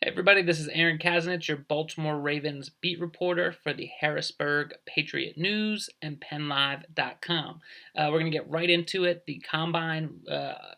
Hey everybody, this is Aaron Kasinitz, your Baltimore Ravens beat reporter for the Harrisburg Patriot News and PennLive.com. We're going to get right into it. The combine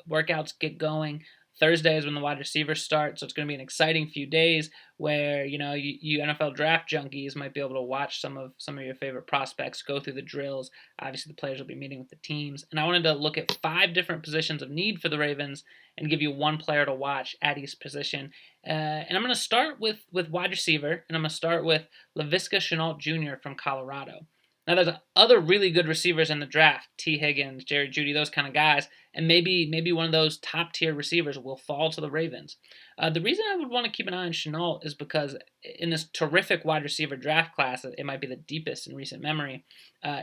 workouts get going. Thursday is when the wide receivers start, so it's going to be an exciting few days where you NFL draft junkies might be able to watch some of your favorite prospects go through the drills. Obviously, the players will be meeting with the teams, and I wanted to look at 5 different positions of need for the Ravens and give you one player to watch at each position. And I'm going to start with wide receiver, and I'm going to start with Laviska Shenault Jr. from Colorado. Now, there's other really good receivers in the draft: T. Higgins, Jerry Jeudy, those kind of guys, and maybe one of those top tier receivers will fall to the Ravens. The reason I would want to keep an eye on Shenault is because in this terrific wide receiver draft class, it might be the deepest in recent memory.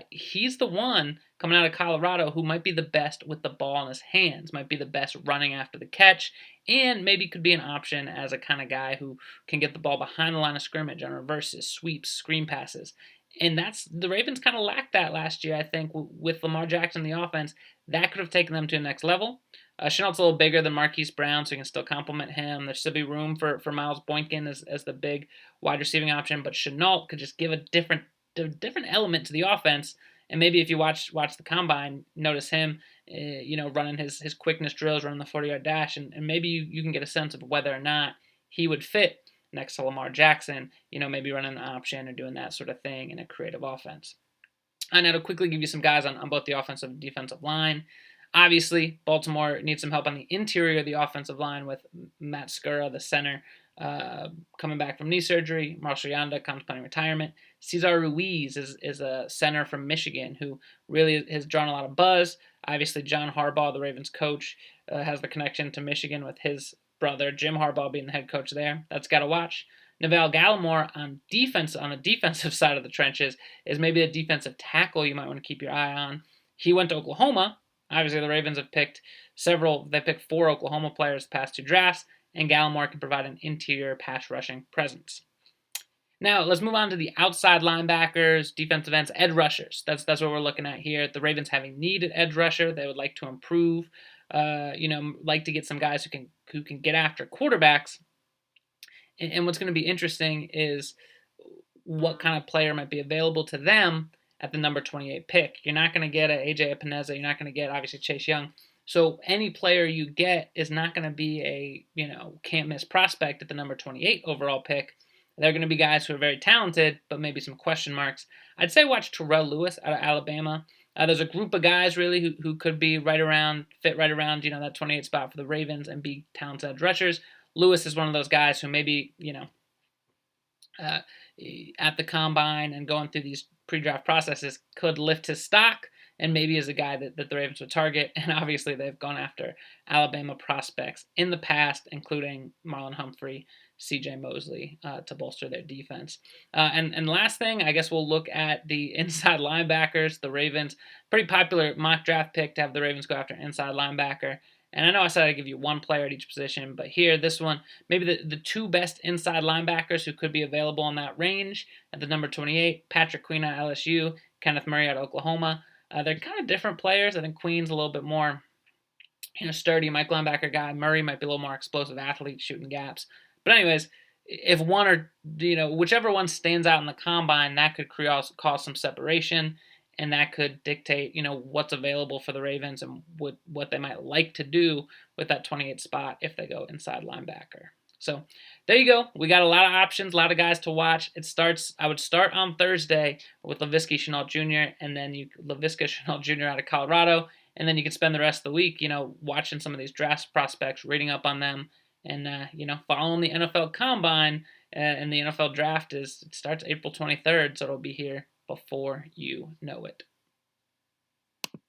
He's the one coming out of Colorado who might be the best with the ball in his hands, might be the best running after the catch, and maybe could be an option as a kind of guy who can get the ball behind the line of scrimmage on reverses, sweeps, screen passes. And that's the Ravens kind of lacked that last year, I think, with Lamar Jackson in the offense. That could have taken them to the next level. Chenault's a little bigger than Marquise Brown, so you can still complement him. There should be room for Miles Boykin as the big wide receiving option, but Chenault could just give a different element to the offense. And maybe if you watch the combine, notice him, running his quickness drills, running the 40-yard dash, and maybe you can get a sense of whether or not he would fit next to Lamar Jackson, maybe running an option or doing that sort of thing in a creative offense. And now to quickly give you some guys on both the offensive and defensive line. Obviously, Baltimore needs some help on the interior of the offensive line with Matt Skura, the center, coming back from knee surgery. Marshall Yanda contemplating retirement. Cesar Ruiz is a center from Michigan who really has drawn a lot of buzz. Obviously, John Harbaugh, the Ravens coach, has the connection to Michigan with his brother Jim Harbaugh being the head coach there. That's got to watch. Neville Gallimore on the defensive side of the trenches is maybe a defensive tackle you might want to keep your eye on. He went to Oklahoma. Obviously, the Ravens have picked several. They picked 4 Oklahoma players the past 2 drafts, and Gallimore can provide an interior pass rushing presence. Now, let's move on to the outside linebackers, defensive ends, edge rushers. That's what we're looking at here. The Ravens having needed edge rusher. They would like to improve. Like to get some guys who can get after quarterbacks. And what's going to be interesting is what kind of player might be available to them at the number 28 pick. You're not going to get an AJ Epineza. You're not going to get, obviously, Chase Young. So any player you get is not going to be a, can't miss prospect at the number 28 overall pick. They're going to be guys who are very talented, but maybe some question marks. I'd say watch Terrell Lewis out of Alabama. There's a group of guys really who could be fit right around, that 28 spot for the Ravens and be talented edge rushers. Lewis is one of those guys who maybe, at the combine and going through these pre-draft processes could lift his stock and maybe is a guy that the Ravens would target. And obviously they've gone after Alabama prospects in the past, including Marlon Humphrey, C.J. Mosley, to bolster their defense. And last thing, I guess we'll look at the inside linebackers. The Ravens, pretty popular mock draft pick to have the Ravens go after inside linebacker. And I know I said I'd give you one player at each position, but here, this one, maybe the 2 best inside linebackers who could be available in that range at the number 28, Patrick Queen at LSU, Kenneth Murray at Oklahoma. They're kind of different players. I think Queen's a little bit more, sturdy, Mike linebacker guy. Murray might be a little more explosive athlete, shooting gaps. But anyways, if one or, whichever one stands out in the combine, that could cause some separation. And that could dictate, what's available for the Ravens and what they might like to do with that 28 spot if they go inside linebacker. So there you go. We got a lot of options, a lot of guys to watch. I would start on Thursday with Laviska Shenault Jr. and then Laviska Shenault Jr. out of Colorado, and then you could spend the rest of the week, watching some of these draft prospects, reading up on them, and following the NFL Combine. And the NFL Draft starts April 23rd, so it'll be here before you know it.